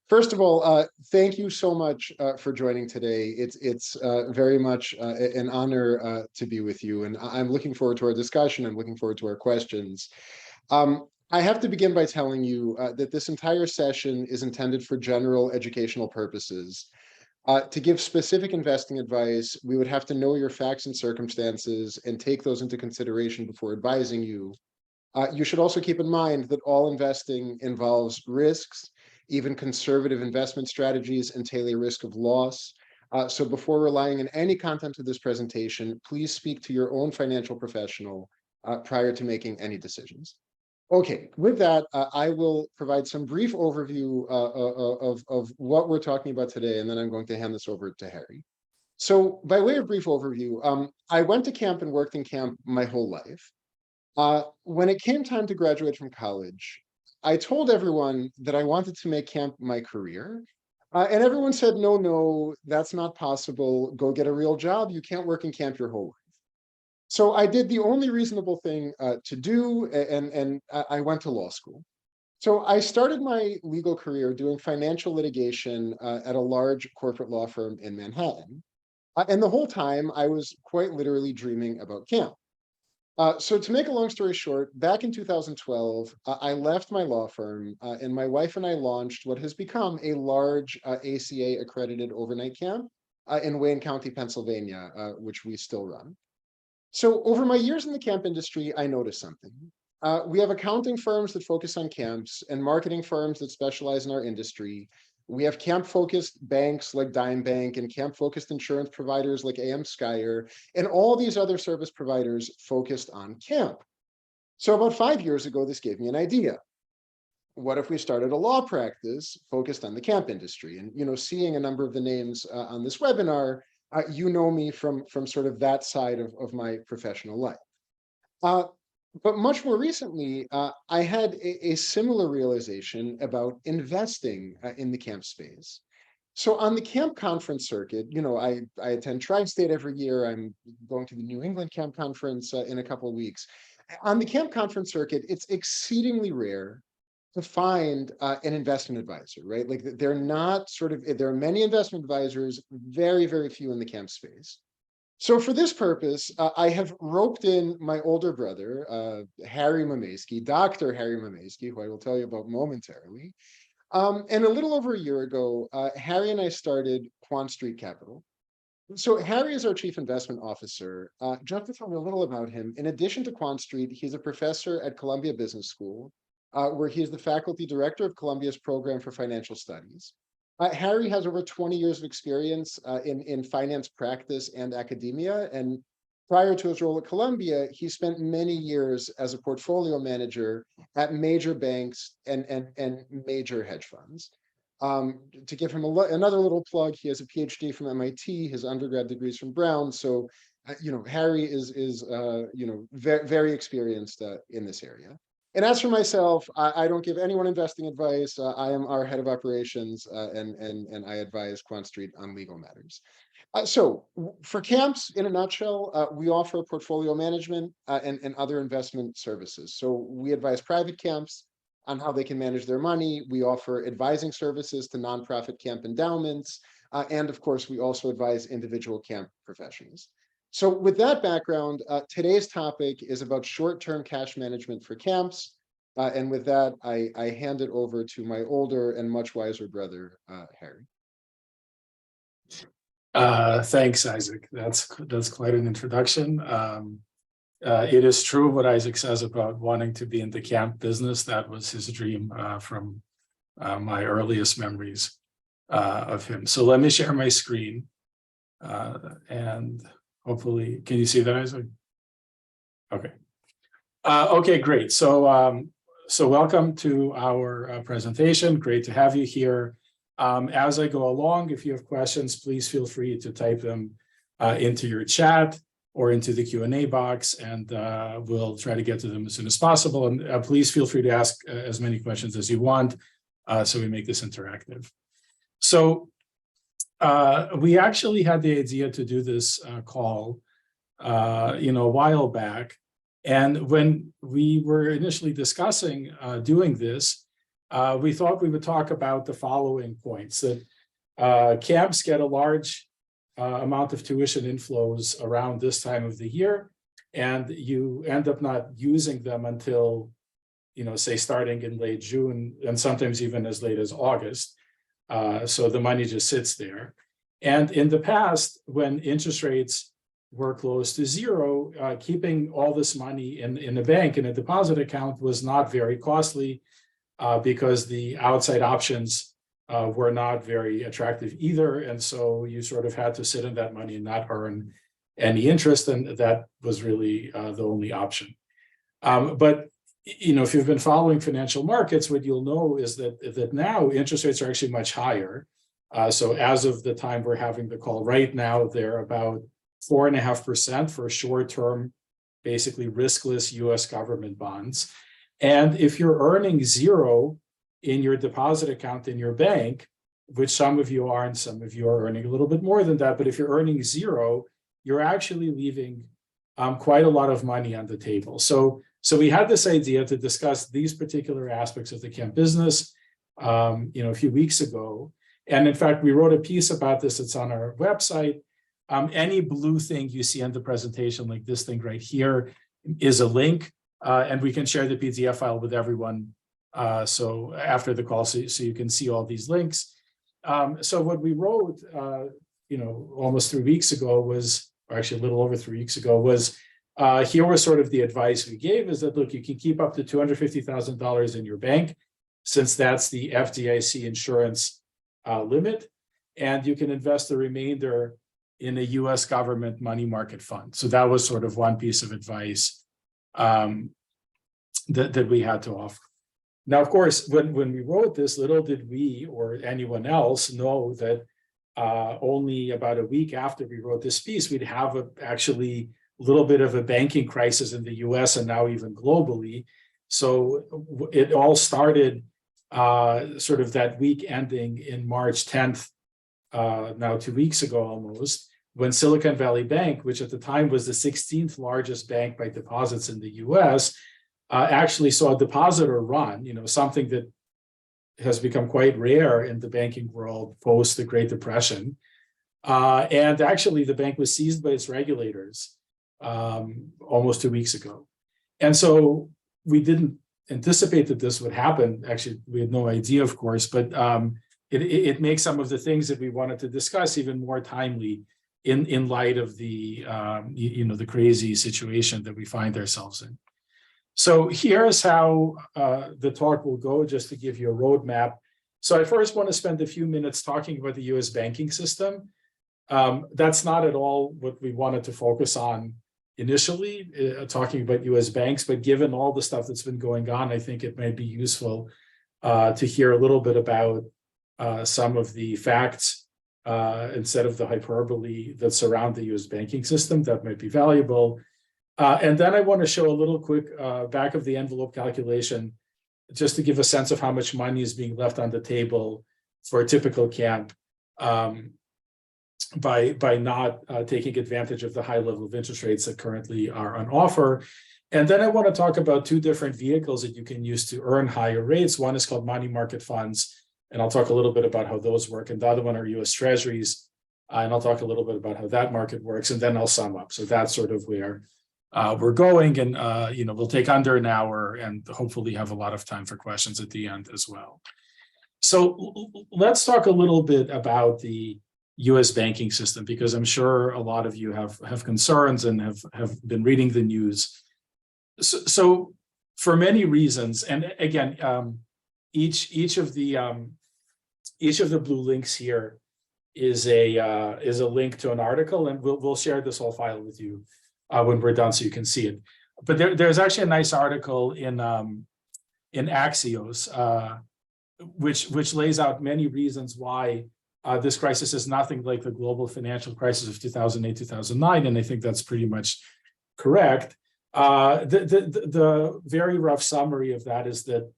First of all, thank you so much for joining today. It's very much an honor to be with you, and I'm looking forward to our discussion. I'm looking forward to our questions. I have to begin by telling you that this entire session is intended for general educational purposes. To give specific investing advice, we would have to know your facts and circumstances and take those into consideration before advising you. You should also keep in mind that all investing involves risks. Even conservative investment strategies entail a risk of loss. So before relying on any content of this presentation, please speak to your own financial professional prior to making any decisions. Okay, with that, I will provide some brief overview of what we're talking about today, and then I'm going to hand this over to Harry. So by way of brief overview, I went to camp and worked in camp my whole life. When it came time to graduate from college, I told everyone that I wanted to make camp my career. And everyone said, no, that's not possible. Go get a real job. You can't work in camp your whole life. So I did the only reasonable thing to do, and I went to law school. So I started my legal career doing financial litigation at a large corporate law firm in Manhattan. And the whole time I was quite literally dreaming about camp. So to make a long story short, back in 2012, I left my law firm and my wife and I launched what has become a large ACA accredited overnight camp in Wayne County, Pennsylvania, which we still run. So over my years in the camp industry, I noticed something. We have accounting firms that focus on camps and marketing firms that specialize in our industry. We have camp-focused banks like Dime Bank and camp-focused insurance providers like AM Skyer, and all these other service providers focused on camp. So about 5 years ago, this gave me an idea. What if we started a law practice focused on the camp industry? And seeing a number of the names on this webinar, you know me from sort of that side of my professional life. But much more recently, I had a similar realization about investing in the camp space. So on the camp conference circuit, I attend Tri-State every year. I'm going to the New England Camp Conference in a couple of weeks. On the camp conference circuit, it's exceedingly rare to find an investment advisor, right? Like there are many investment advisors, very, very few in the camp space. So for this purpose, I have roped in my older brother, Harry Mamaysky, Dr. Harry Mamaysky, who I will tell you about momentarily. And a little over a year ago, Harry and I started QuantStreet Capital. So Harry is our chief investment officer. Just to tell you a little about him, in addition to QuantStreet, he's a professor at Columbia Business School, where he is the faculty director of Columbia's program for financial studies. Harry has over 20 years of experience in finance practice and academia. And prior to his role at Columbia, he spent many years as a portfolio manager at major banks and major hedge funds. To give him another little plug, he has a PhD from MIT, his undergrad degrees from Brown. So, Harry is very, very experienced in this area. And as for myself, I don't give anyone investing advice. I am our head of operations, and I advise QuantStreet on legal matters. So for camps, in a nutshell, we offer portfolio management and other investment services. So we advise private camps on how they can manage their money. We offer advising services to nonprofit camp endowments. And of course, we also advise individual camp professionals. So with that background, today's topic is about short-term cash management for camps. And with that, I hand it over to my older and much wiser brother, Harry. Thanks, Isaac. That's quite an introduction. It is true what Isaac says about wanting to be in the camp business. That was his dream from my earliest memories of him. So let me share my screen and hopefully, can you see that, Isaac? Okay. Okay, great. So welcome to our presentation. Great to have you here. As I go along, if you have questions, please feel free to type them into your chat or into the Q&A box, and we'll try to get to them as soon as possible. And please feel free to ask as many questions as you want, so we make this interactive. So we actually had the idea to do this call, a while back. And when we were initially discussing doing this, we thought we would talk about the following points: that camps get a large amount of tuition inflows around this time of the year, and you end up not using them until, say starting in late June, and sometimes even as late as August. So the money just sits there. And in the past, when interest rates were close to zero, keeping all this money in a bank, in a deposit account, was not very costly, because the outside options were not very attractive either. And so you sort of had to sit in that money and not earn any interest. And that was really the only option. But if you've been following financial markets, what you'll know is that now interest rates are actually much higher. So as of the time we're having the call right now, they're about 4.5% for short-term, basically riskless US government bonds. And if you're earning zero in your deposit account in your bank, which some of you are and some of you are earning a little bit more than that, but if you're earning zero, you're actually leaving quite a lot of money on the table. So we had this idea to discuss these particular aspects of the camp business, a few weeks ago. And in fact, we wrote a piece about this. It's on our website. Any blue thing you see on the presentation, like this thing right here, is a link, and we can share the PDF file with everyone. So after the call, so you can see all these links. So what we wrote, almost 3 weeks ago was, or actually a little over 3 weeks ago, was here was sort of the advice we gave, is that, look, you can keep up to $250,000 in your bank, since that's the FDIC insurance limit, and you can invest the remainder in a US government money market fund. So that was sort of one piece of advice that we had to offer. Now, of course, when we wrote this, little did we or anyone else know that only about a week after we wrote this piece, we'd have actually a little bit of a banking crisis in the US and now even globally. So it all started sort of that week ending in March 10th, now 2 weeks ago almost, when Silicon Valley Bank, which at the time was the 16th largest bank by deposits in the US, actually saw a depositor run, something that has become quite rare in the banking world post the Great Depression. And actually the bank was seized by its regulators almost 2 weeks ago. And so we didn't anticipate that this would happen. Actually, we had no idea, of course, but it makes some of the things that we wanted to discuss even more timely in light of the the crazy situation that we find ourselves in. So here's how the talk will go, just to give you a roadmap. So I first want to spend a few minutes talking about the US banking system. That's not at all what we wanted to focus on initially, talking about US banks, but given all the stuff that's been going on, I think it might be useful to hear a little bit about some of the facts instead of the hyperbole that surround the US banking system. That might be valuable. And then I want to show a little quick back of the envelope calculation, just to give a sense of how much money is being left on the table for a typical camp by not taking advantage of the high level of interest rates that currently are on offer. And then I want to talk about two different vehicles that you can use to earn higher rates. One is called money market funds, and I'll talk a little bit about how those work. And the other one are US Treasuries, and I'll talk a little bit about how that market works, and then I'll sum up. So that's sort of where we're going, and we'll take under an hour and hopefully have a lot of time for questions at the end as well. So let's talk a little bit about the US banking system, because I'm sure a lot of you have concerns and have been reading the news. So for many reasons, and again, each of the blue links here is a link to an article, and we'll share this whole file with you when we're done, so you can see it. But there's actually a nice article in Axios, which lays out many reasons why this crisis is nothing like the global financial crisis of 2008, 2009, and I think that's pretty much correct. The very rough summary of that is that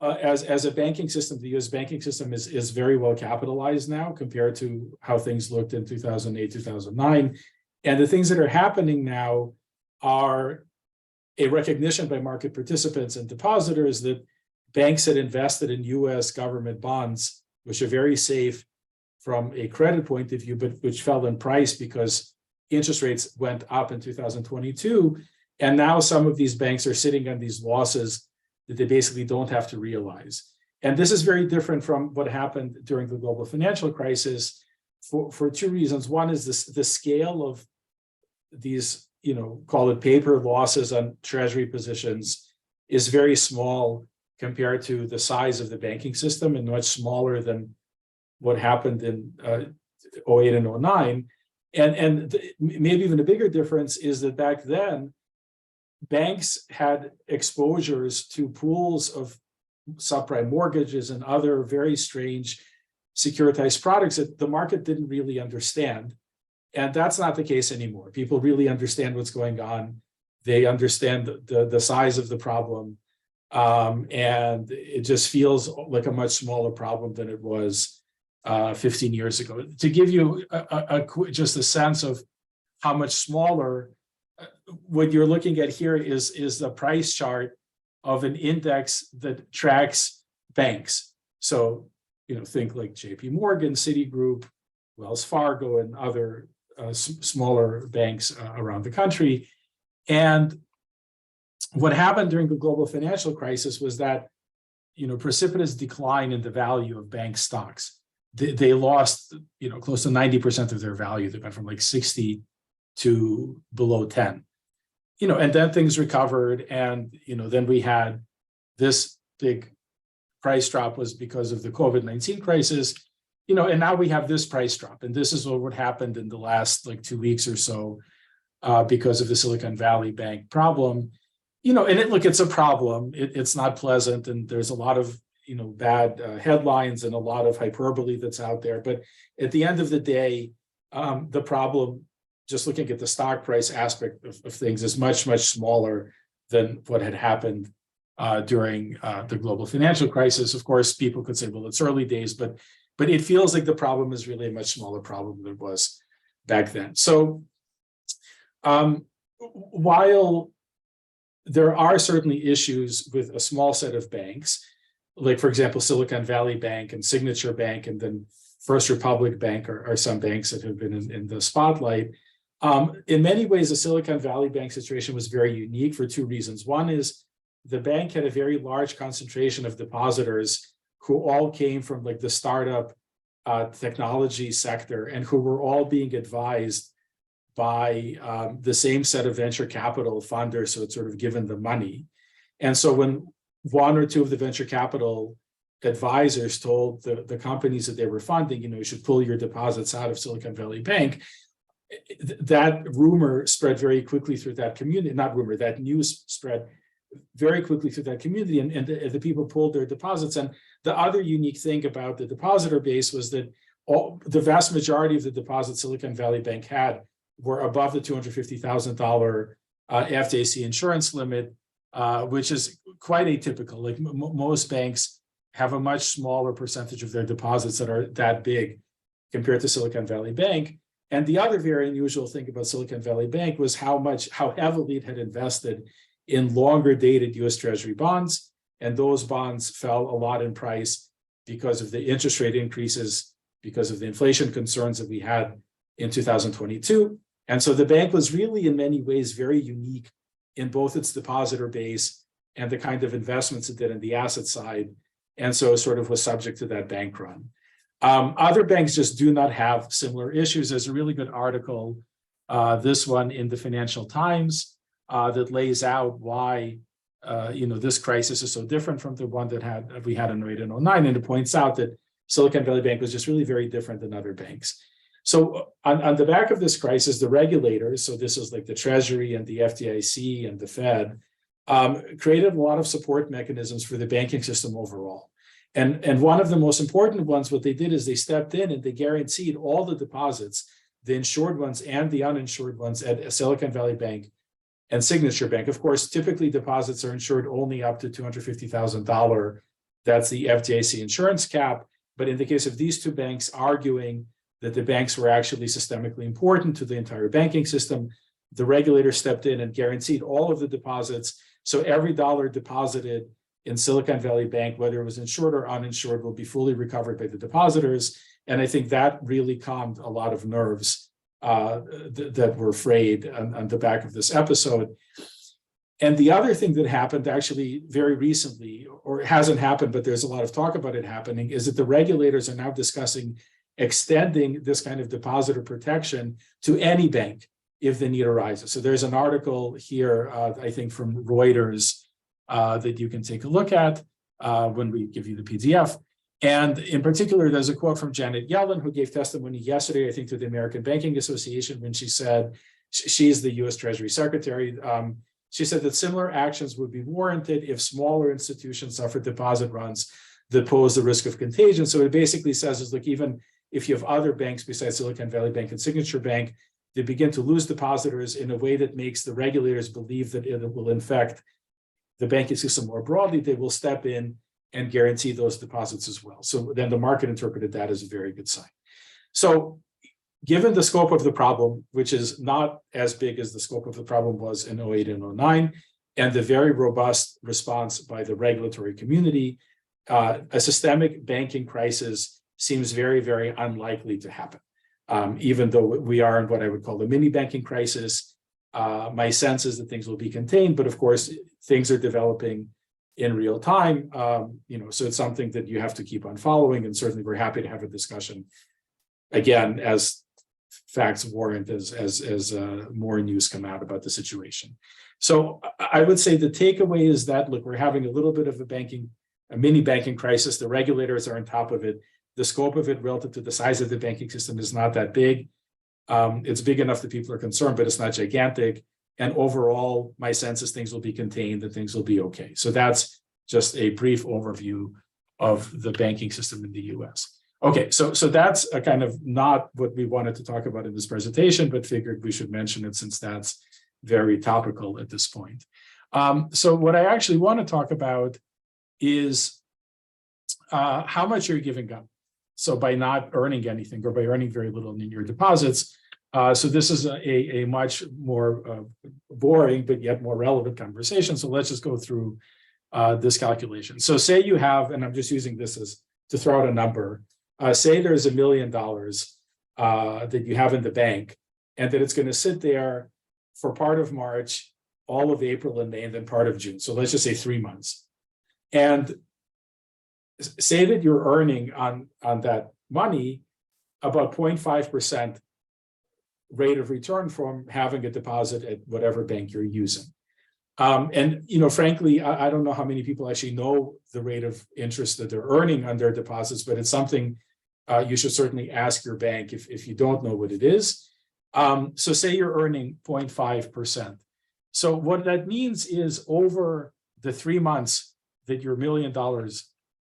as a banking system, the US banking system is very well capitalized now compared to how things looked in 2008, 2009. And the things that are happening now are a recognition by market participants and depositors that banks had invested in US government bonds, which are very safe from a credit point of view, but which fell in price because interest rates went up in 2022. And now some of these banks are sitting on these losses that they basically don't have to realize. And this is very different from what happened during the global financial crisis for two reasons. One is the scale of these, call it paper losses on treasury positions is very small compared to the size of the banking system and much smaller than what happened in 08 and 09. And maybe even a bigger difference is that back then, banks had exposures to pools of subprime mortgages and other very strange securitized products that the market didn't really understand. And that's not the case anymore. People really understand what's going on. They understand the size of the problem. And it just feels like a much smaller problem than it was 15 years ago. To give you just a sense of how much smaller, what you're looking at here is the price chart of an index that tracks banks. So, think like JP Morgan, Citigroup, Wells Fargo, and other smaller banks around the country. And what happened during the global financial crisis was that, precipitous decline in the value of bank stocks. They lost, close to 90% of their value. They went from like 60 to below 10. And then things recovered, and then we had this big price drop was because of the COVID-19 crisis, and now we have this price drop, and this is what happened in the last 2 weeks or so because of the Silicon Valley Bank problem, and it's a problem. It's not pleasant, and there's a lot of bad headlines and a lot of hyperbole that's out there. But at the end of the day, the problem, just looking at the stock price aspect of things, is much, much smaller than what had happened during the global financial crisis. Of course, people could say, well, it's early days, but it feels like the problem is really a much smaller problem than it was back then. So while there are certainly issues with a small set of banks, like, for example, Silicon Valley Bank and Signature Bank, and then First Republic Bank are some banks that have been in the spotlight. In many ways, the Silicon Valley Bank situation was very unique for two reasons. One is the bank had a very large concentration of depositors who all came from the startup technology sector, and who were all being advised by the same set of venture capital funders, so it's sort of given the money. And so when one or two of the venture capital advisors told the companies that they were funding, you should pull your deposits out of Silicon Valley Bank, that rumor spread very quickly through that community. Not rumor, that news spread very quickly through that community, and the people pulled their deposits. And the other unique thing about the depositor base was that the vast majority of the deposits Silicon Valley Bank had were above the $250,000 FDIC insurance limit, which is quite atypical. Most banks have a much smaller percentage of their deposits that are that big compared to Silicon Valley Bank. And the other very unusual thing about Silicon Valley Bank was how heavily it had invested in longer dated US Treasury bonds. And those bonds fell a lot in price because of the interest rate increases, because of the inflation concerns that we had in 2022. And so the bank was really, in many ways, very unique in both its depositor base and the kind of investments it did in the asset side. And so sort of was subject to that bank run. Other banks just do not have similar issues. There's a really good article, this one in the Financial Times, that lays out why this crisis is so different from the one that we had in 08 and 09, and it points out that Silicon Valley Bank was just really very different than other banks. So on the back of this crisis, the regulators, so this is like the Treasury and the FDIC and the Fed, created a lot of support mechanisms for the banking system overall. And one of the most important ones, what they did is they stepped in and they guaranteed all the deposits, the insured ones and the uninsured ones, at Silicon Valley Bank and Signature Bank. Of course, typically deposits are insured only up to $250,000. That's the FDIC insurance cap. But in the case of these two banks, arguing that the banks were actually systemically important to the entire banking system, the regulator stepped in and guaranteed all of the deposits. So every dollar deposited in Silicon Valley Bank, whether it was insured or uninsured, will be fully recovered by the depositors. And I think that really calmed a lot of nerves that were frayed on the back of this episode. And the other thing that happened actually very recently, or it hasn't happened, but there's a lot of talk about it happening, is that the regulators are now discussing extending this kind of depositor protection to any bank if the need arises. So there's an article here, I think from Reuters, that you can take a look at when we give you the PDF. And in particular, there's a quote from Janet Yellen, who gave testimony yesterday, I think, to the American Banking Association, when she said, she's the US Treasury Secretary. She said that similar actions would be warranted if smaller institutions suffered deposit runs that pose the risk of contagion. So it basically says is, look, even if you have other banks besides Silicon Valley Bank and Signature Bank, they begin to lose depositors in a way that makes the regulators believe that it will infect the banking system more broadly, they will step in and guarantee those deposits as well. So then the market interpreted that as a very good sign. So given the scope of the problem, which is not as big as the scope of the problem was in 08 and 09, and the very robust response by the regulatory community, a systemic banking crisis seems very, very unlikely to happen. Even though we are in what I would call a mini banking crisis, my sense is that things will be contained, but of course, things are developing in real time. So it's something that you have to keep on following, and certainly we're happy to have a discussion again as facts warrant, as more news come out about the situation. So I would say the takeaway is that, look, we're having a little bit of a mini banking crisis. The regulators are on top of it. The scope of it relative to the size of the banking system is not that big. It's big enough that people are concerned, but it's not gigantic. And overall, my sense is things will be contained and things will be okay. So that's just a brief overview of the banking system in the US. Okay, so that's a kind of not what we wanted to talk about in this presentation, but figured we should mention it since that's very topical at this point. So what I actually want to talk about is how much you're giving up. So by not earning anything, or by earning very little in your deposits. So this is a much more boring, but yet more relevant conversation. So let's just go through this calculation. So say you have, and I'm just using this as to throw out a number, say there's $1 million that you have in the bank, and that it's going to sit there for part of March, all of April and May, and then part of June. So let's just say 3 months. And say that you're earning on that money about 0.5% rate of return from having a deposit at whatever bank you're using. And frankly, I don't know how many people actually know the rate of interest that they're earning on their deposits, but it's something you should certainly ask your bank if you don't know what it is. So say you're earning 0.5%. So what that means is over the 3 months that your $1 million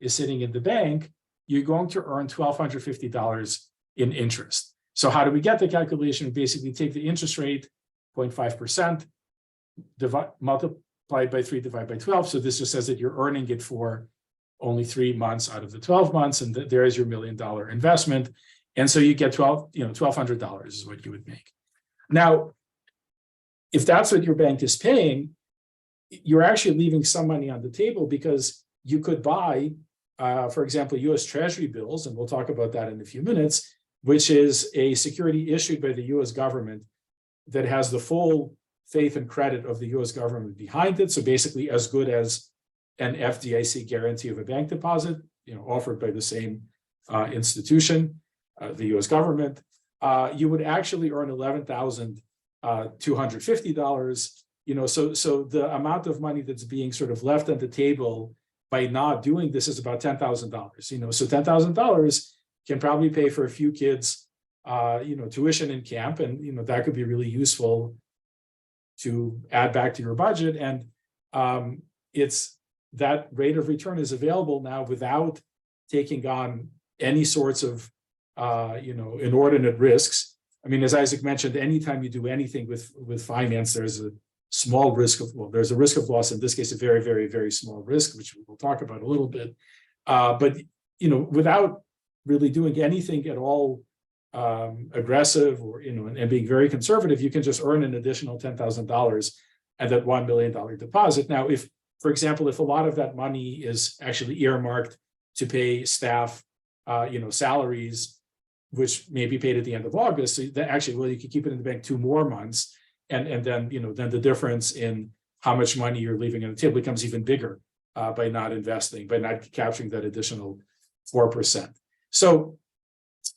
is sitting in the bank, you're going to earn $1,250 in interest. So how do we get the calculation? We basically take the interest rate, 0.5%, multiplied by 3, divided by 12. So this just says that you're earning it for only 3 months out of the 12 months, and there is your $1 million investment. And so you get $1,200 is what you would make. Now, if that's what your bank is paying, you're actually leaving some money on the table, because you could buy, for example, US Treasury bills, and we'll talk about that in a few minutes, which is a security issued by the US government that has the full faith and credit of the US government behind it. So basically as good as an FDIC guarantee of a bank deposit, offered by the same institution, the US government. You would actually earn $11,250. So the amount of money that's being sort of left on the table by not doing this is about $10,000. So $10,000 can probably pay for a few kids, tuition in camp, and that could be really useful to add back to your budget. And it's that rate of return is available now without taking on any sorts of inordinate risks. I mean, as Isaac mentioned, anytime you do anything with finance, there's a small risk of, there's a risk of loss. In this case, a very, very, very small risk, which we'll talk about a little bit. But without really doing anything at all aggressive or, and being very conservative, you can just earn an additional $10,000 and that $1 million deposit. Now, if, for example, if a lot of that money is actually earmarked to pay staff, salaries, which may be paid at the end of August, so that actually, well, you could keep it in the bank 2 more months, and then, then the difference in how much money you're leaving on the table becomes even bigger by not investing, by not capturing that additional 4%. So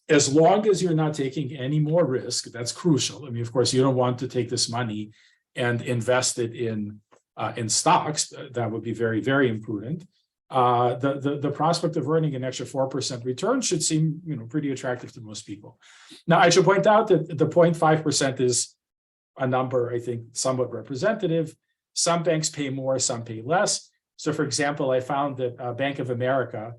as long as you're not taking any more risk, that's crucial. I mean, of course, you don't want to take this money and invest it in stocks. That would be very, very imprudent. The prospect of earning an extra 4% return should seem, pretty attractive to most people. Now, I should point out that the 0.5% is a number, I think, somewhat representative. Some banks pay more, some pay less. So, for example, I found that Bank of America,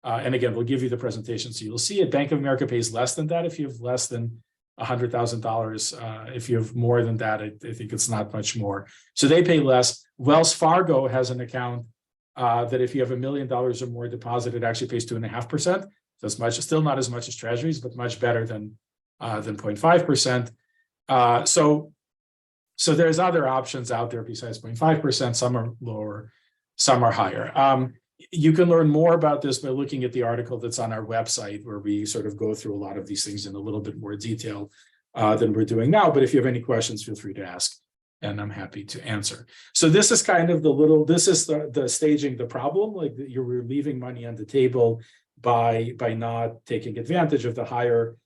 and again, we'll give you the presentation so you'll see it. Bank of America pays less than that if you have less than $100,000. If you have more than that, I think it's not much more. So they pay less. Wells Fargo has an account that if you have $1 million or more deposit, it actually pays 2.5%. So it's still not as much as Treasuries, but much better than 0.5%. So there's other options out there besides 0.5%. Some are lower, some are higher. You can learn more about this by looking at the article that's on our website, where we sort of go through a lot of these things in a little bit more detail than we're doing now. But if you have any questions, feel free to ask, and I'm happy to answer. So this is kind of the staging the problem, like you're leaving money on the table by not taking advantage of the higher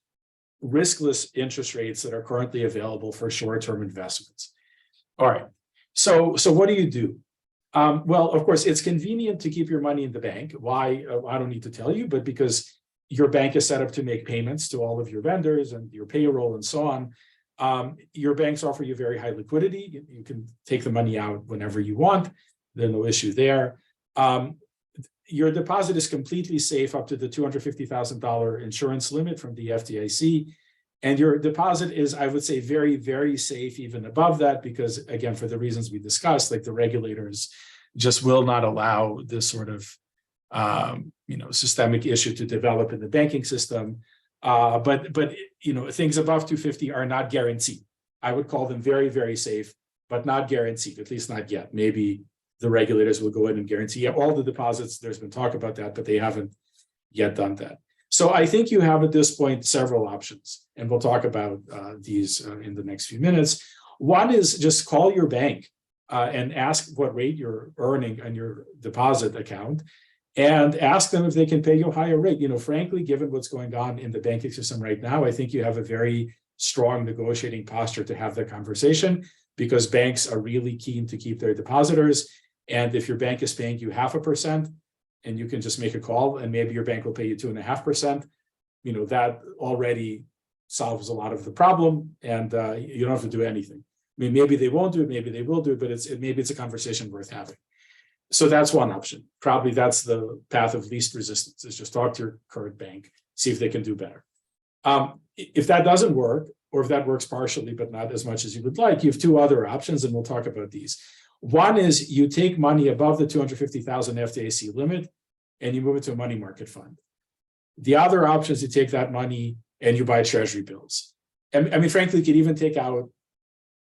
riskless interest rates that are currently available for short-term investments. All right, so what do you do? Well, of course, it's convenient to keep your money in the bank. Why? I don't need to tell you, but because your bank is set up to make payments to all of your vendors and your payroll and so on. Your banks offer you very high liquidity. You can take the money out whenever you want. There's no issue there. Your deposit is completely safe up to the $250,000 insurance limit from the FDIC. And your deposit is, I would say, very, very safe even above that, because, again, for the reasons we discussed, like the regulators just will not allow this sort of, systemic issue to develop in the banking system. But things above 250 are not guaranteed. I would call them very, very safe, but not guaranteed, at least not yet. Maybe the regulators will go in and guarantee all the deposits. There's been talk about that, but they haven't yet done that. So I think you have at this point several options, and we'll talk about these in the next few minutes. One is just call your bank and ask what rate you're earning on your deposit account, and ask them if they can pay you a higher rate. Frankly, given what's going on in the banking system right now, I think you have a very strong negotiating posture to have that conversation, because banks are really keen to keep their depositors. And if your bank is paying you 0.5%, and you can just make a call, and maybe your bank will pay you 2.5%, that already solves a lot of the problem, and you don't have to do anything. I mean, maybe they won't do it, maybe they will do it, but maybe it's a conversation worth having. So that's one option. Probably that's the path of least resistance, is just talk to your current bank, see if they can do better. If that doesn't work, or if that works partially but not as much as you would like, you have 2 other options, and we'll talk about these. One is you take money above the $250,000 FDIC limit and you move it to a money market fund. The other option is you take that money and you buy Treasury bills. And I mean, frankly, you could even take out,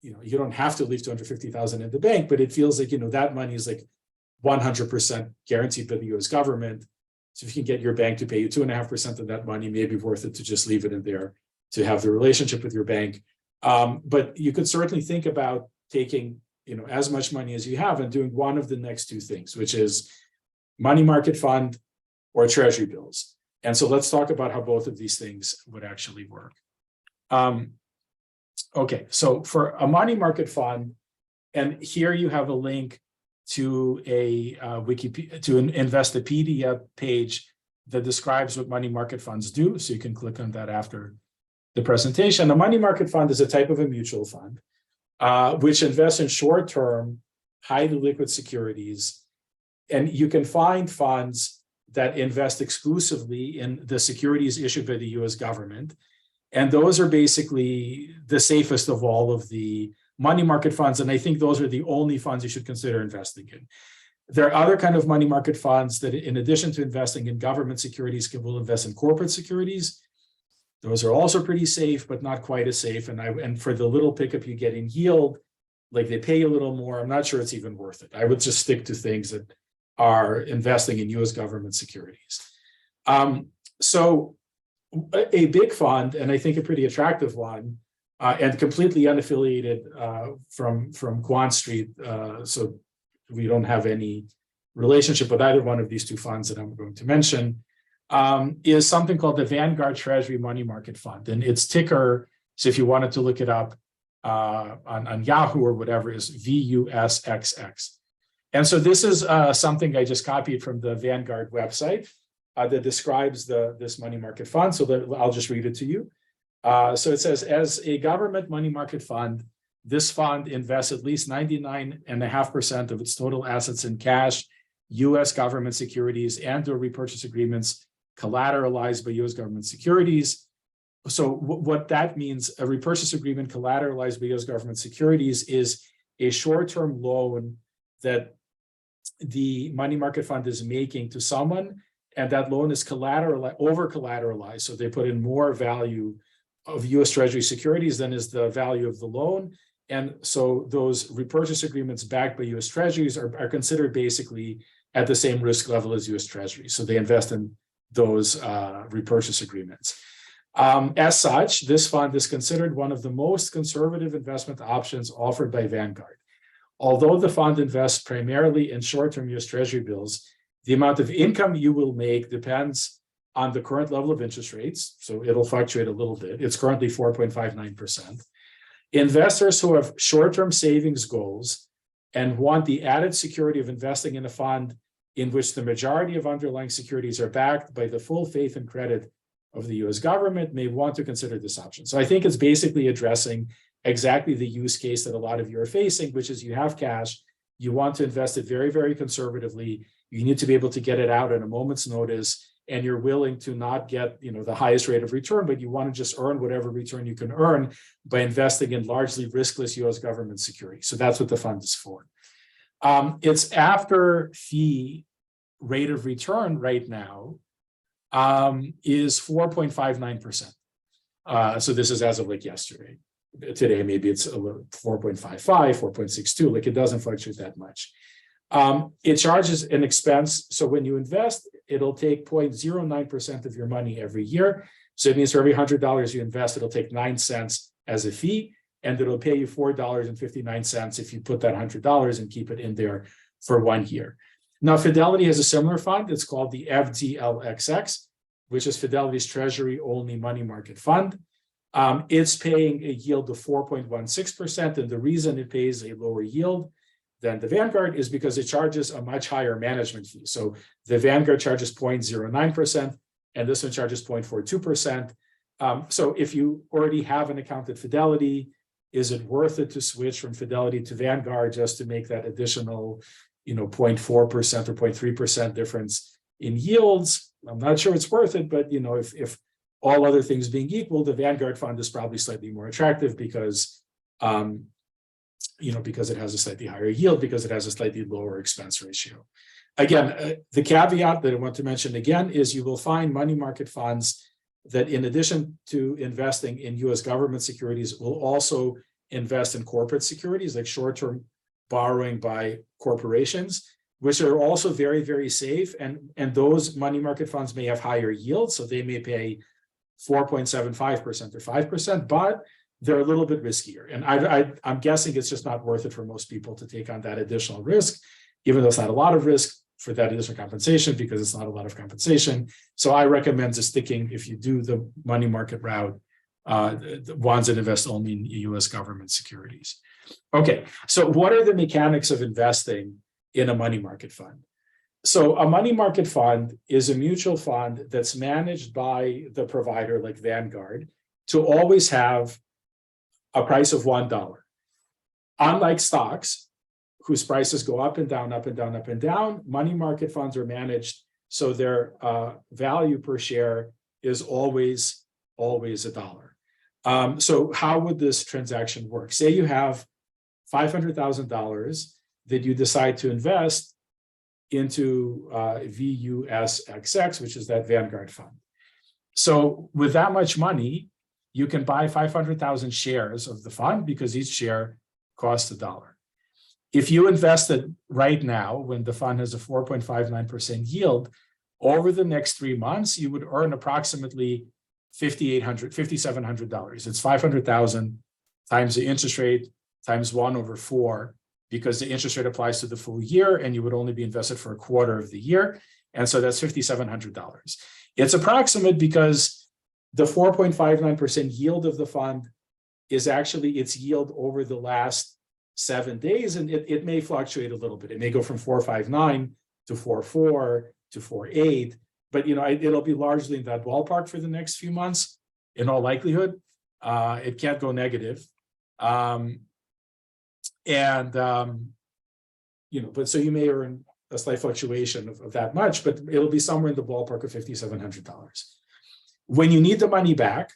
you don't have to leave $250,000 in the bank, but it feels like, that money is like 100% guaranteed by the US government. So if you can get your bank to pay you 2.5% of that money, maybe worth it to just leave it in there to have the relationship with your bank. But you could certainly think about taking as much money as you have and doing one of the next 2 things, which is money market fund or Treasury bills. And so let's talk about how both of these things would actually work. Okay, so for a money market fund, and here you have a link to a Wikipedia, to an Investopedia page that describes what money market funds do. So you can click on that after the presentation. A money market fund is a type of a mutual fund which invests in short-term, highly liquid securities. And you can find funds that invest exclusively in the securities issued by the US government. And those are basically the safest of all of the money market funds. And I think those are the only funds you should consider investing in. There are other kind of money market funds that, in addition to investing in government securities, will invest in corporate securities. Those are also pretty safe, but not quite as safe. And for the little pickup you get in yield, like they pay you a little more, I'm not sure it's even worth it. I would just stick to things that are investing in US government securities. So a big fund, and I think a pretty attractive one, and completely unaffiliated from QuantStreet, so we don't have any relationship with either one of these two funds that I'm going to mention, is something called the Vanguard Treasury Money Market Fund. And its ticker, so if you wanted to look it up on Yahoo or whatever, is VUSXX. And so this is something I just copied from the Vanguard website that describes this money market fund. So I'll just read it to you. So it says, as a government money market fund, this fund invests at least 99.5% of its total assets in cash, US government securities, and/or repurchase agreements collateralized by US government securities. So what that means, a repurchase agreement collateralized by US government securities is a short-term loan that the money market fund is making to someone, and that loan is over-collateralized. So they put in more value of US Treasury securities than is the value of the loan. And so those repurchase agreements backed by US Treasuries are considered basically at the same risk level as US Treasuries. So they invest in those repurchase agreements. As such, this fund is considered one of the most conservative investment options offered by Vanguard. Although the fund invests primarily in short-term US Treasury bills, the amount of income you will make depends on the current level of interest rates. So it'll fluctuate a little bit. It's currently 4.59%. Investors who have short-term savings goals and want the added security of investing in a fund in which the majority of underlying securities are backed by the full faith and credit of the US government may want to consider this option. So I think it's basically addressing exactly the use case that a lot of you are facing, which is you have cash, you want to invest it very, very conservatively, you need to be able to get it out at a moment's notice, and you're willing to not get the highest rate of return, but you want to just earn whatever return you can earn by investing in largely riskless US government securities. So that's what the fund is for. Its after fee rate of return right now is 4.59%. So this is as of like yesterday. Today, maybe it's a little 4.55, 4.62, like it doesn't fluctuate that much. It charges an expense. So when you invest, it'll take 0.09% of your money every year. So it means for every $100 you invest, it'll take 9 cents as a fee, and it'll pay you $4.59 if you put that $100 and keep it in there for 1 year. Now, Fidelity has a similar fund. It's called the FDLXX, which is Fidelity's Treasury Only Money Market Fund. It's paying a yield of 4.16%, and the reason it pays a lower yield than the Vanguard is because it charges a much higher management fee. So the Vanguard charges 0.09%, and this one charges 0.42%. So if you already have an account at Fidelity, is it worth it to switch from Fidelity to Vanguard just to make that additional 0.4% or 0.3% difference in yields? I'm not sure it's worth it, but if all other things being equal, the Vanguard fund is probably slightly more attractive because because it has a slightly higher yield, because it has a slightly lower expense ratio. Again, the caveat that I want to mention again is you will find money market funds that, in addition to investing in US government securities, will also invest in corporate securities like short-term borrowing by corporations, which are also very, very safe. And those money market funds may have higher yields, so they may pay 4.75% or 5%, but they're a little bit riskier. And I'm guessing it's just not worth it for most people to take on that additional risk, even though it's not a lot of risk for that additional compensation, because it's not a lot of compensation. So I recommend just sticking, if you do the money market route, the ones that invest only in US government securities. Okay, so what are the mechanics of investing in a money market fund? So a money market fund is a mutual fund that's managed by the provider like Vanguard to always have a price of $1. Unlike stocks, whose prices go up and down, up and down, up and down, money market funds are managed so their value per share is always $1. So how would this transaction work? Say you have $500,000 that you decide to invest into VUSXX, which is that Vanguard fund. So with that much money, you can buy 500,000 shares of the fund because each share costs $1. If you invested right now, when the fund has a 4.59% yield, over the next 3 months, you would earn approximately $5,700. It's 500,000 times the interest rate times 1/4, because the interest rate applies to the full year, and you would only be invested for a quarter of the year. And so that's $5,700. It's approximate because the 4.59% yield of the fund is actually its yield over the last 7 days, and it may fluctuate a little bit. It may go from 4.59 to 4.4 to 4.8, but it'll be largely in that ballpark for the next few months, in all likelihood. It can't go negative, but so you may earn a slight fluctuation of that much, but it'll be somewhere in the ballpark of $5,700. When you need the money back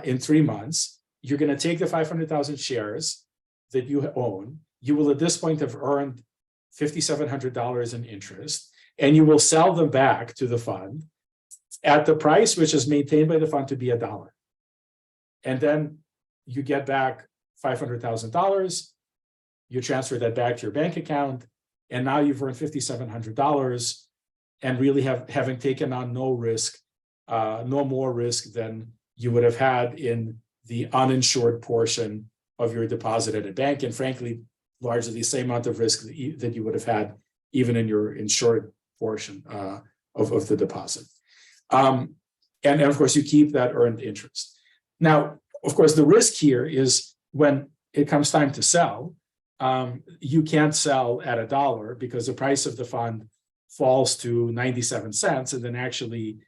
in 3 months, you're going to take the 500,000 shares that you own. You will at this point have earned $5,700 in interest, and you will sell them back to the fund at the price which is maintained by the fund to be $1. And then you get back $500,000. You transfer that back to your bank account, and now you've earned $5,700, and really having taken on no risk, no more risk than you would have had in the uninsured portion of your deposit at a bank, and frankly, largely the same amount of risk that you would have had even in your insured portion of the deposit. And of course, you keep that earned interest. Now, of course, the risk here is when it comes time to sell, you can't sell at $1 because the price of the fund falls to 97 cents, and then actually,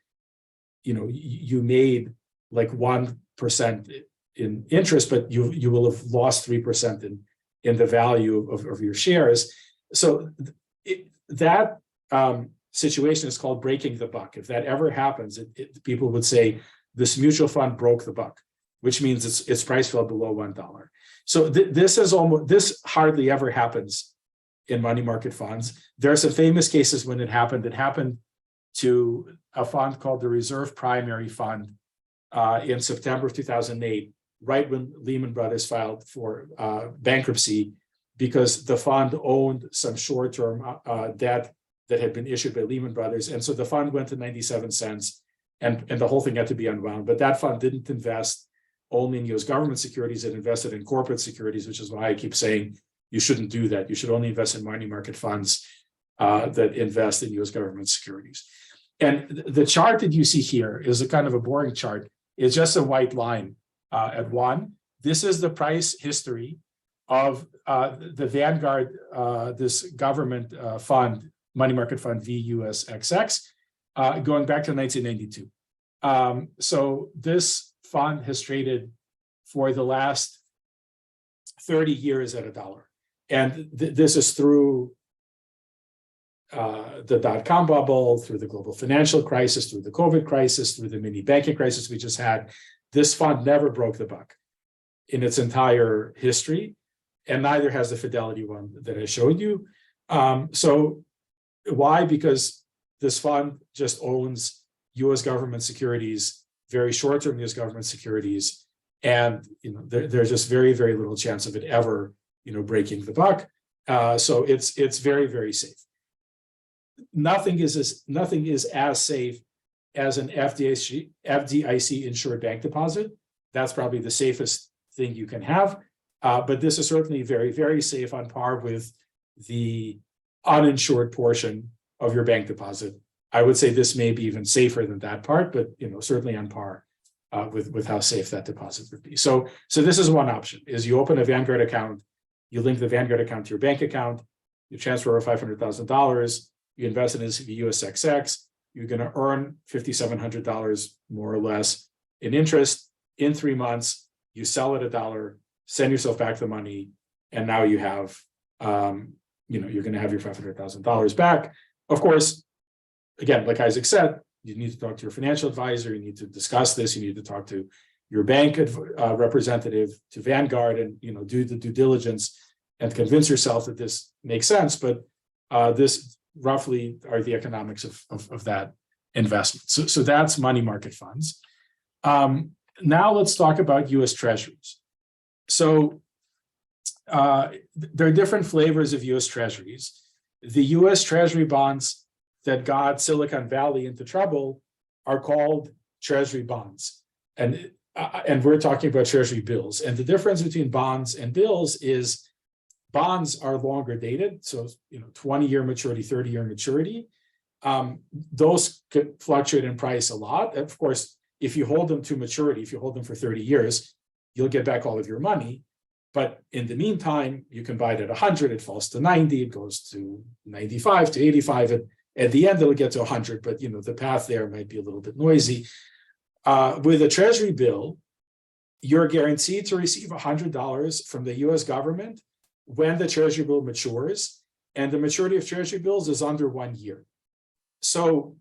you made like 1% in interest, but you will have lost 3% in the value of your shares. So that situation is called breaking the buck. If that ever happens, people would say this mutual fund broke the buck, which means its price fell below $1. So this hardly ever happens in money market funds. There are some famous cases when it happened. It happened to a fund called the Reserve Primary Fund in September of 2008, right when Lehman Brothers filed for bankruptcy, because the fund owned some short-term debt that had been issued by Lehman Brothers. And so the fund went to 97 cents, and the whole thing had to be unwound. But that fund didn't invest only in US government securities. It invested in corporate securities, which is why I keep saying you shouldn't do that. You should only invest in money market funds that invest in US government securities. And the chart that you see here is a kind of a boring chart. It's just a white line at 1. This is the price history of the Vanguard, this government fund, money market fund VUSXX, going back to 1992. So this fund has traded for the last 30 years at $1. And this is through the dot-com bubble, through the global financial crisis, through the COVID crisis, through the mini banking crisis we just had. This fund never broke the buck in its entire history, and neither has the Fidelity one that I showed you. So why? Because this fund just owns US government securities, very short-term US government securities, and there's just very, very little chance of it ever breaking the buck. So it's very, very safe. Nothing is as safe as an FDIC insured bank deposit. That's probably the safest thing you can have. But this is certainly very, very safe, on par with the uninsured portion of your bank deposit. I would say this may be even safer than that part, but certainly on par with how safe that deposit would be. So this is one option: is you open a Vanguard account, you link the Vanguard account to your bank account, you transfer over $500,000, you invest in this USXX, you're going to earn $5,700 more or less in interest in 3 months. You sell at $1, send yourself back the money, and now you have, you're going to have your $500,000 back. Of course, again, like Isaac said, you need to talk to your financial advisor. You need to discuss this. You need to talk to your bank representative, to Vanguard, and do the due diligence and convince yourself that this makes sense. But this roughly are the economics of that. investments. So that's money market funds. Now let's talk about US Treasuries. So there are different flavors of US Treasuries. The US Treasury bonds that got Silicon Valley into trouble are called Treasury bonds. And we're talking about Treasury bills. And the difference between bonds and bills is bonds are longer dated. So, 20-year maturity, 30-year maturity. Those could fluctuate in price a lot. Of course, if you hold them to maturity, if you hold them for 30 years, you'll get back all of your money. But in the meantime, you can buy it at 100, it falls to 90, it goes to 95, to 85, and at the end, it'll get to 100, but the path there might be a little bit noisy. With a Treasury bill, you're guaranteed to receive $100 from the US government when the Treasury bill matures, and the maturity of Treasury bills is under 1 year. So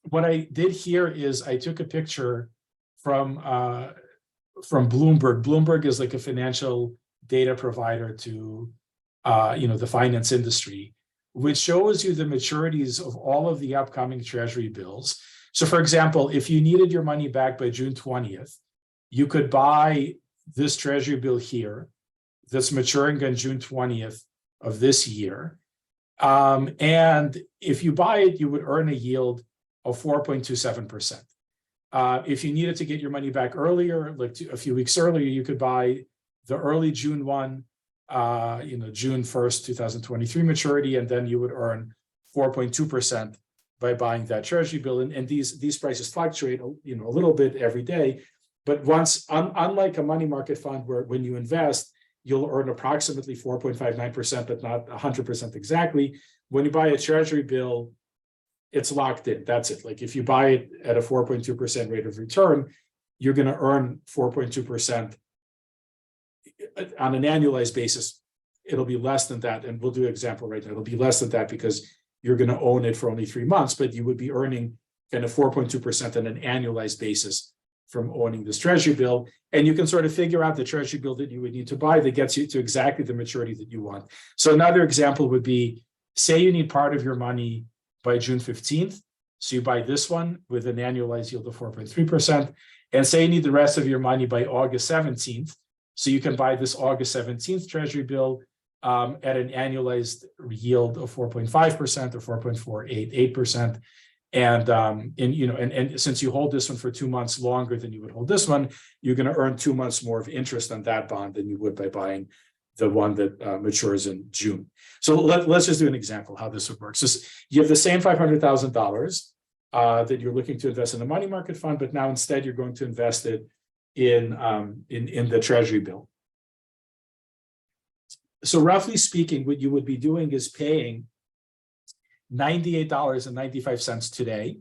what I did here is I took a picture from Bloomberg. Bloomberg is like a financial data provider to the finance industry, which shows you the maturities of all of the upcoming Treasury bills. So for example, if you needed your money back by June 20th, you could buy this Treasury bill here that's maturing on June 20th of this year. And if you buy it, you would earn a yield of 4.27%. If you needed to get your money back earlier, like a few weeks earlier, you could buy the early June 1, June 1st, 2023 maturity, and then you would earn 4.2% by buying that Treasury bill. And these prices fluctuate, a little bit every day. But unlike a money market fund where when you invest, you'll earn approximately 4.59%, but not 100% exactly. When you buy a Treasury bill, it's locked in. That's it. Like if you buy it at a 4.2% rate of return, you're going to earn 4.2% on an annualized basis. It'll be less than that. And we'll do an example right now. It'll be less than that because you're going to own it for only 3 months, but you would be earning kind of 4.2% on an annualized basis from owning this Treasury bill. And you can sort of figure out the Treasury bill that you would need to buy that gets you to exactly the maturity that you want. So another example would be, say you need part of your money by June 15th. So you buy this one with an annualized yield of 4.3%. And say you need the rest of your money by August 17th. So you can buy this August 17th Treasury bill at an annualized yield of 4.5% or 4.488%. And since you hold this one for 2 months longer than you would hold this one, you're going to earn 2 months more of interest on that bond than you would by buying the one that matures in June. So let's just do an example how this would work. So you have the same $500,000 that you're looking to invest in a money market fund, but now instead you're going to invest it in the Treasury bill. So roughly speaking, what you would be doing is paying $98.95 today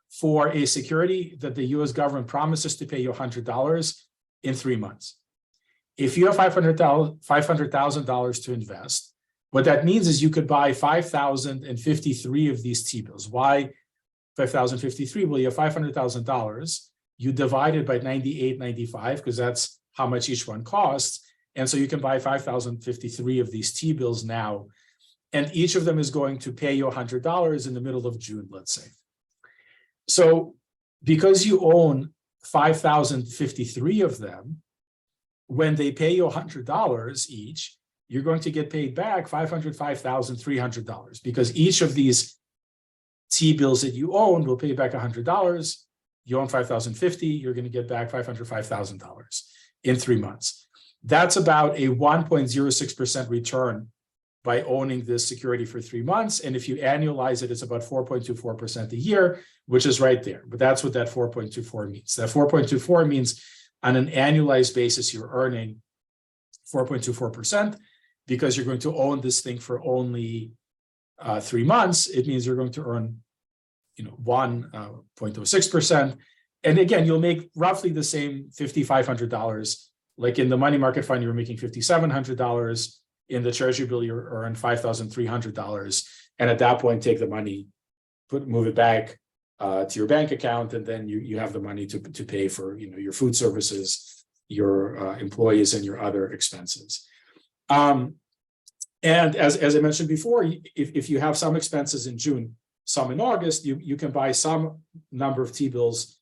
for a security that the US government promises to pay you $100 in 3 months. If you have $500,000 to invest, what that means is you could buy 5,053 of these T-bills. Why 5,053? Well, you have $500,000. You divide it by 98.95 because that's how much each one costs. And so you can buy 5,053 of these T-bills now. And each of them is going to pay you $100 in the middle of June, let's say. So because you own 5,053 of them, when they pay you $100 each, you're going to get paid back $505,300 because each of these T-bills that you own will pay you back $100. You own 5,050, you're going to get back $505,000 in 3 months. That's about a 1.06% return by owning this security for 3 months. And if you annualize it, it's about 4.24% a year, which is right there. But that's what that 4.24 means. That 4.24 means on an annualized basis, you're earning 4.24% because you're going to own this thing for only 3 months. It means you're going to earn 1.06%. And again, you'll make roughly the same $5,500. Like in the money market fund, you're making $5,700. In the Treasury bill, you earn $5,300. And at that point, take the money, move it back to your bank account, and then you have the money to pay for your food services, your employees, and your other expenses. And as I mentioned before, if you have some expenses in June, some in August, you can buy some number of T-bills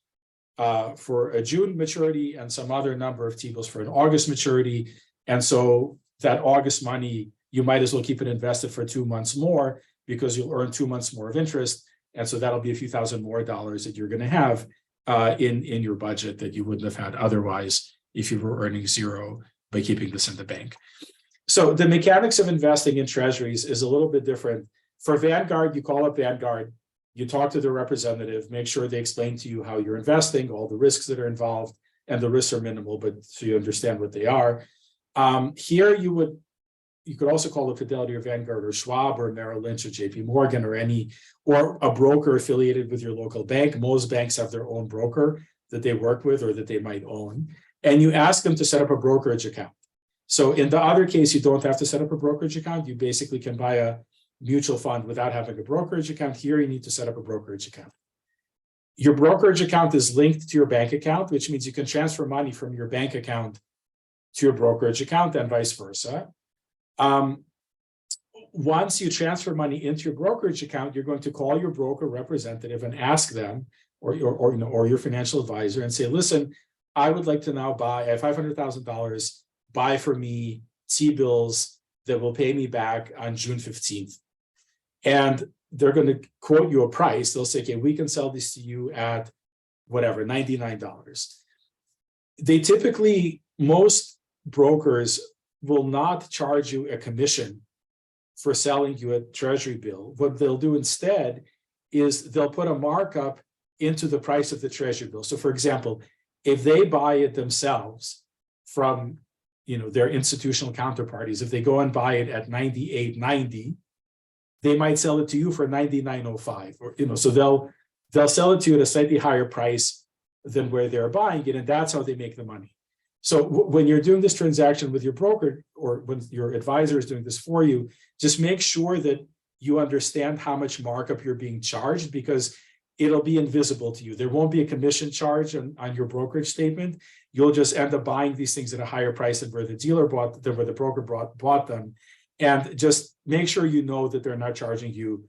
for a June maturity and some other number of T-bills for an August maturity. And so that August money, you might as well keep it invested for 2 months more because you'll earn 2 months more of interest. And so that'll be a few thousand more dollars that you're going to have in your budget that you wouldn't have had otherwise if you were earning zero by keeping this in the bank. So the mechanics of investing in treasuries is a little bit different. For Vanguard, you call up Vanguard, you talk to the representative, make sure they explain to you how you're investing, all the risks that are involved, and the risks are minimal, but so you understand what they are. Here you could also call it Fidelity or Vanguard or Schwab or Merrill Lynch or JP Morgan or a broker affiliated with your local bank. Most banks have their own broker that they work with or that they might own. And you ask them to set up a brokerage account. So in the other case, you don't have to set up a brokerage account. You basically can buy a mutual fund without having a brokerage account. Here, you need to set up a brokerage account. Your brokerage account is linked to your bank account, which means you can transfer money from your bank account to your brokerage account and vice versa. Once you transfer money into your brokerage account, you're going to call your broker representative and ask them, or your financial advisor, and say, listen, I would like to now buy, I have $500,000, buy for me T-bills that will pay me back on June 15th. And they're going to quote you a price. They'll say, okay, we can sell this to you at whatever, $99. They typically, most brokers will not charge you a commission for selling you a treasury bill. What they'll do instead is they'll put a markup into the price of the treasury bill. So for example, if they buy it themselves from their institutional counterparties, if they go and buy it at $98.90, they might sell it to you for $99.05, or so they'll sell it to you at a slightly higher price than where they're buying it, and that's how they make the money. So when you're doing this transaction with your broker, or when your advisor is doing this for you, just make sure that you understand how much markup you're being charged, because it'll be invisible to you. There won't be a commission charge on your brokerage statement. You'll just end up buying these things at a higher price than where the broker bought them. And just make sure you know that they're not charging you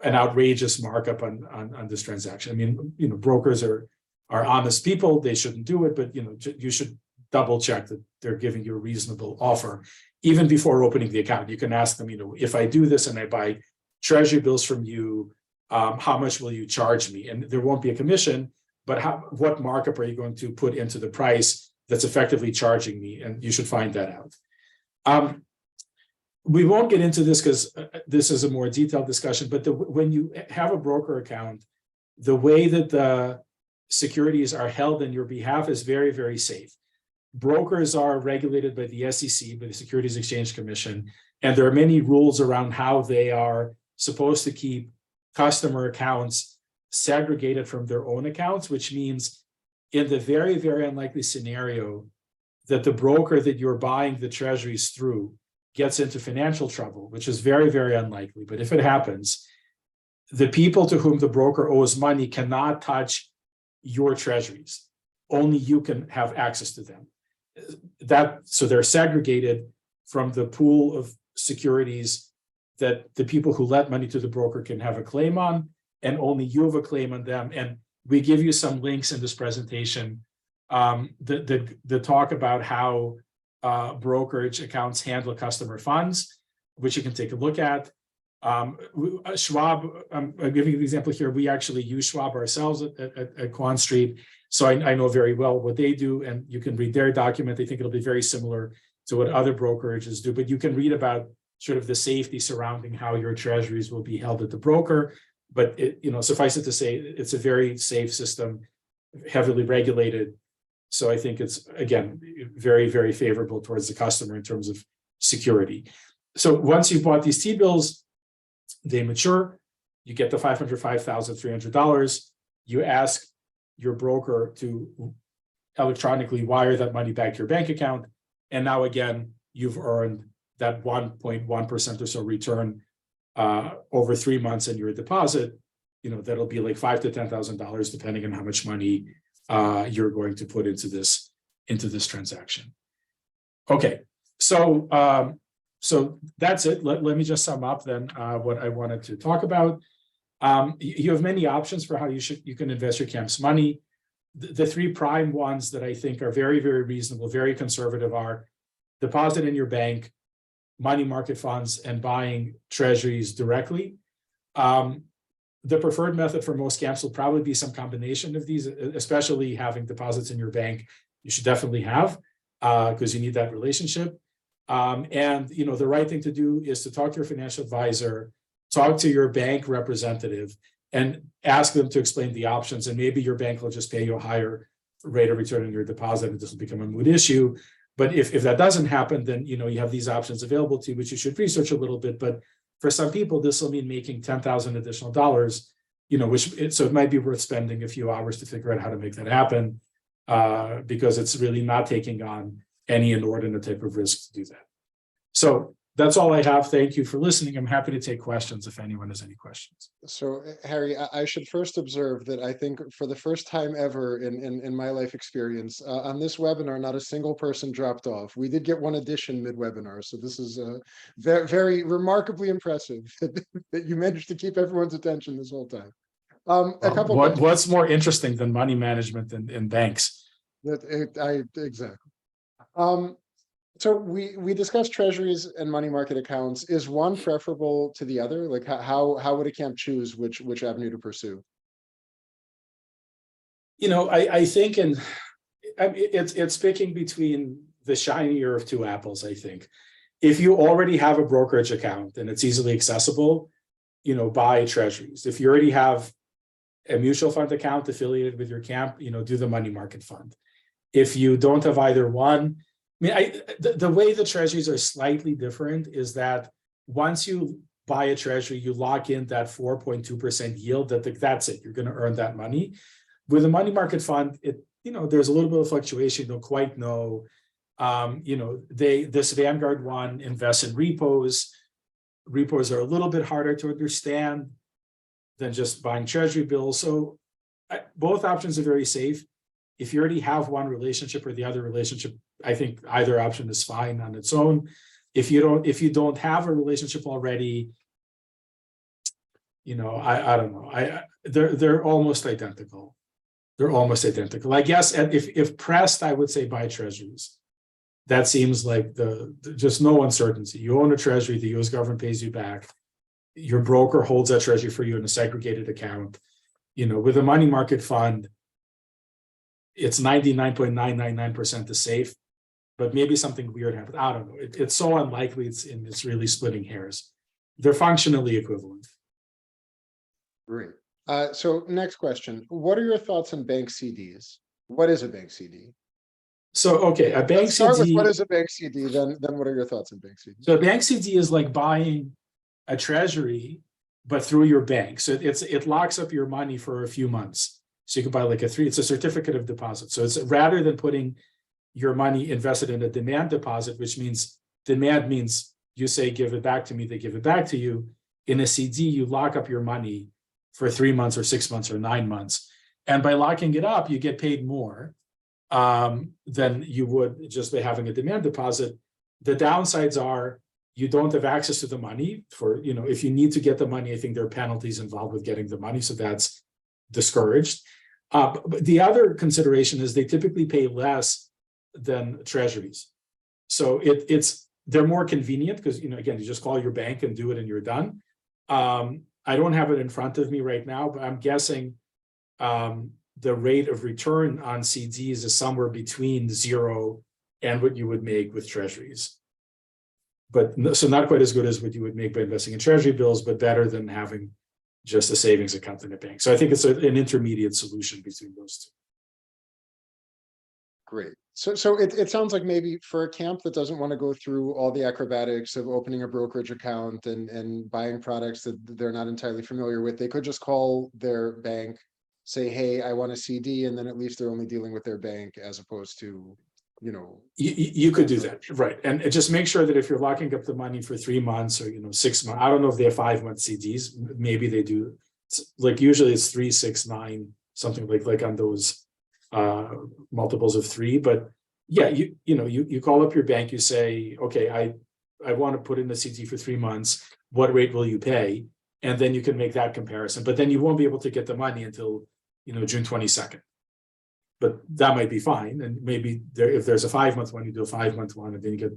an outrageous markup on this transaction. I mean, brokers are honest people. They shouldn't do it, but you should double check that they're giving you a reasonable offer. Even before opening the account, you can ask them, if I do this and I buy treasury bills from you, how much will you charge me? And there won't be a commission, but what markup are you going to put into the price that's effectively charging me? And you should find that out. We won't get into this because this is a more detailed discussion, but when you have a broker account, the way that the securities are held on your behalf is very, very safe. Brokers are regulated by the SEC, by the Securities Exchange Commission, and there are many rules around how they are supposed to keep customer accounts segregated from their own accounts, which means in the very, very unlikely scenario that the broker that you're buying the treasuries through gets into financial trouble, which is very, very unlikely. But if it happens, the people to whom the broker owes money cannot touch your treasuries. Only you can have access to them. So they're segregated from the pool of securities that the people who lent money to the broker can have a claim on, and only you have a claim on them. And we give you some links in this presentation that talk about how brokerage accounts handle customer funds, which you can take a look at. Schwab, I'm giving you an example here. We actually use Schwab ourselves at QuantStreet, so I know very well what they do, and you can read their document. I think it'll be very similar to what other brokerages do, but you can read about sort of the safety surrounding how your treasuries will be held at the broker. But suffice it to say, it's a very safe system, heavily regulated. So I think it's, again, very, very favorable towards the customer in terms of security. So once you've bought these T-bills, they mature, you get the $505,300. You ask your broker to electronically wire that money back to your bank account. And now, again, you've earned that 1.1% or so return over 3 months in your deposit. That'll be like $5,000 to $10,000, depending on how much money you're going to put into this transaction. Okay, so that's it. Let me just sum up then what I wanted to talk about. You have many options for how you can invest your camp's money. The three prime ones that I think are very, very reasonable, very conservative are deposit in your bank, money market funds, and buying treasuries directly. The preferred method for most camps will probably be some combination of these, especially having deposits in your bank. You should definitely have, because you need that relationship. And the right thing to do is to talk to your financial advisor, talk to your bank representative, and ask them to explain the options. And maybe your bank will just pay you a higher rate of return on your deposit, and this will become a moot issue. But if that doesn't happen, then you have these options available to you, which you should research a little bit. But for some people, this will mean making $10,000 additional dollars, so it might be worth spending a few hours to figure out how to make that happen, because it's really not taking on any inordinate type of risk to do that. So that's all I have. Thank you for listening. I'm happy to take questions if anyone has any questions. So, Harry, I should first observe that I think for the first time ever in my life experience, on this webinar, not a single person dropped off. We did get one addition mid-webinar, so this is very, very remarkably impressive that you managed to keep everyone's attention this whole time. What's more interesting than money management in banks? Exactly. So we discussed treasuries and money market accounts. Is one preferable to the other? Like how would a camp choose which avenue to pursue? I think it's picking between the shinier of two apples. I think if you already have a brokerage account and it's easily accessible, buy treasuries. If you already have a mutual fund account affiliated with your camp, do the money market fund. If you don't have either one, the way the treasuries are slightly different is that once you buy a treasury, you lock in that 4.2% yield. That's it. You're going to earn that money. With a money market fund, there's a little bit of fluctuation. You don't quite know. This Vanguard one invests in repos. Repos are a little bit harder to understand than just buying treasury bills. So both options are very safe. If you already have one relationship or the other relationship, I think either option is fine on its own. If you don't have a relationship already, I don't know. They're almost identical. They're almost identical. I guess if pressed, I would say buy treasuries. That seems like just no uncertainty. You own a treasury, the US government pays you back. Your broker holds that treasury for you in a segregated account. With a money market fund, it's 99.999% the safe, but maybe something weird happened. I don't know. It's so unlikely. It's really splitting hairs. They're functionally equivalent. Great. So next question. What are your thoughts on bank CDs? What is a bank CD? So, okay, a bank Start CD. with what is a bank CD, then what are your thoughts on bank CD? So a bank CD is like buying a treasury, but through your bank. So it locks up your money for a few months. So you can buy it's a certificate of deposit. So it's rather than putting your money invested in a demand deposit, which means demand means you say, give it back to me, they give it back to you. In a CD, you lock up your money for 3 months or 6 months or 9 months. And by locking it up, you get paid more than you would just by having a demand deposit. The downsides are you don't have access to the money if you need to get the money. I think there are penalties involved with getting the money. So that's discouraged. But the other consideration is they typically pay less than treasuries. So they're more convenient because, again, you just call your bank and do it and you're done. I don't have it in front of me right now, but I'm guessing the rate of return on CDs is somewhere between 0 and what you would make with treasuries. But so not quite as good as what you would make by investing in treasury bills, but better than having just a savings account in a bank. So I think it's an intermediate solution between those two. Great. So it sounds like maybe for a camp that doesn't want to go through all the acrobatics of opening a brokerage account and buying products that they're not entirely familiar with, they could just call their bank, say, hey, I want a CD, and then at least they're only dealing with their bank as opposed to, You could do that, right? And just make sure that if you're locking up the money for 3 months or 6 months, I don't know if they have 5-month CDs. Maybe they do. Like usually it's 3, 6, 9, something like on those multiples of 3. But yeah, you call up your bank. You say, okay, I want to put in a CD for 3 months. What rate will you pay? and then you can make that comparison. But then you won't be able to get the money until, June 22nd. But that might be fine. And maybe if there's a 5-month one, you do a 5-month one, and then you get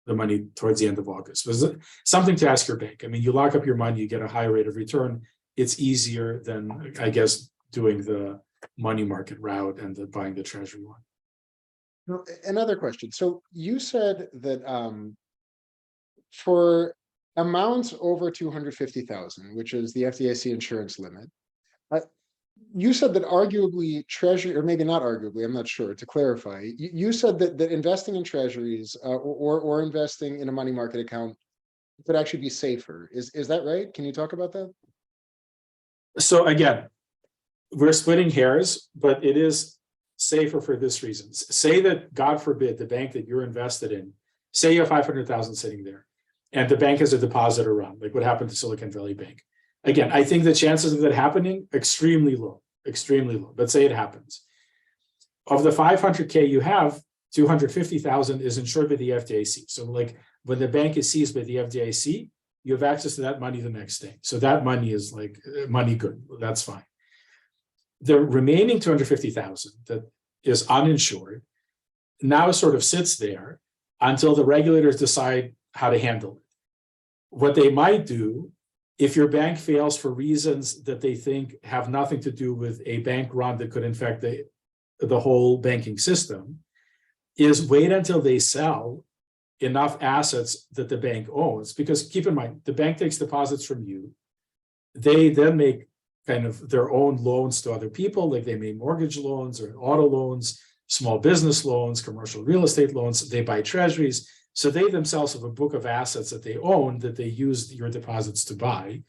the money towards the end of August. But something to ask your bank. I mean, you lock up your money, you get a high rate of return. It's easier than, I guess, doing the money market route and buying the treasury one. Now, another question. So you said that for amounts over 250,000, which is the FDIC insurance limit, you said that arguably treasury, or maybe not arguably, I'm not sure, to clarify, you said that investing in treasuries or investing in a money market account could actually be safer. Is that right? Can you talk about that? So again, we're splitting hairs, but it is safer for this reason. Say that, God forbid, the bank that you're invested in, say you have 500,000 sitting there, and the bank has a depositor run, like what happened to Silicon Valley Bank. Again, I think the chances of that happening, extremely low, but say it happens. Of the 500K you have, 250,000 is insured by the FDIC. So like when the bank is seized by the FDIC, you have access to that money the next day. So that money is like money good, that's fine. The remaining 250,000 that is uninsured now sort of sits there until the regulators decide how to handle it. What they might do, if your bank fails for reasons that they think have nothing to do with a bank run that could infect the whole banking system, is wait until they sell enough assets that the bank owns. Because keep in mind, the bank takes deposits from you. They then make kind of their own loans to other people, like they make mortgage loans or auto loans, small business loans, commercial real estate loans. They buy treasuries. So they themselves have a book of assets that they own that they use your deposits to buy.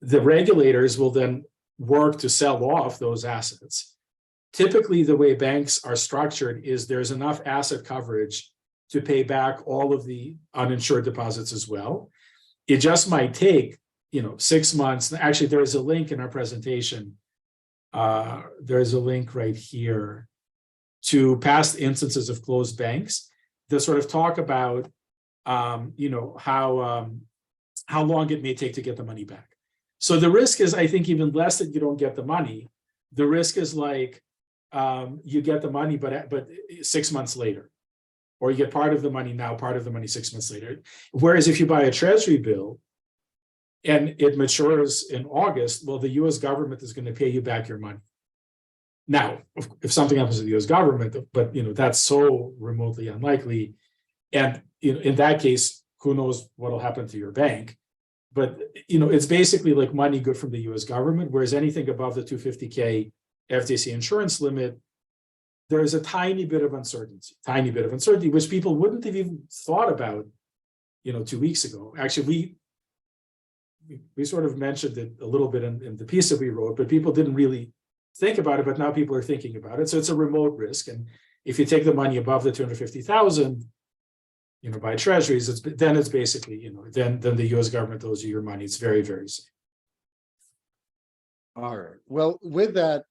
The regulators will then work to sell off those assets. Typically, the way banks are structured is there's enough asset coverage to pay back all of the uninsured deposits as well. It just might take, 6 months. Actually, there is a link in our presentation. There's a link right here to past instances of closed banks that sort of talk about, how long it may take to get the money back. So the risk is, I think, even less that you don't get the money. The risk is like you get the money, but 6 months later, or you get part of the money now, part of the money 6 months later. Whereas if you buy a treasury bill and it matures in August, well, the U.S. government is going to pay you back your money. Now, if something happens to the U.S. government, but that's so remotely unlikely, and in that case, who knows what will happen to your bank? But it's basically like money good from the U.S. government. Whereas anything above the 250K FDIC insurance limit, there is a tiny bit of uncertainty, which people wouldn't have even thought about, 2 weeks ago. Actually, we sort of mentioned it a little bit in the piece that we wrote, but people didn't really think about it, but now people are thinking about it. So it's a remote risk. And if you take the money above the 250,000, by treasuries, then it's basically, then the US government owes you your money. It's very, very safe. All right. Well, with that,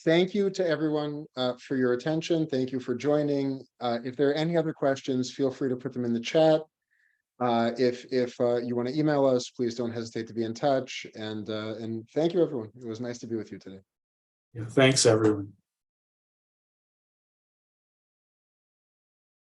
thank you to everyone for your attention. Thank you for joining. If there are any other questions, feel free to put them in the chat. If you want to email us, please don't hesitate to be in touch. And thank you, everyone. It was nice to be with you today. Yeah, thanks, everyone.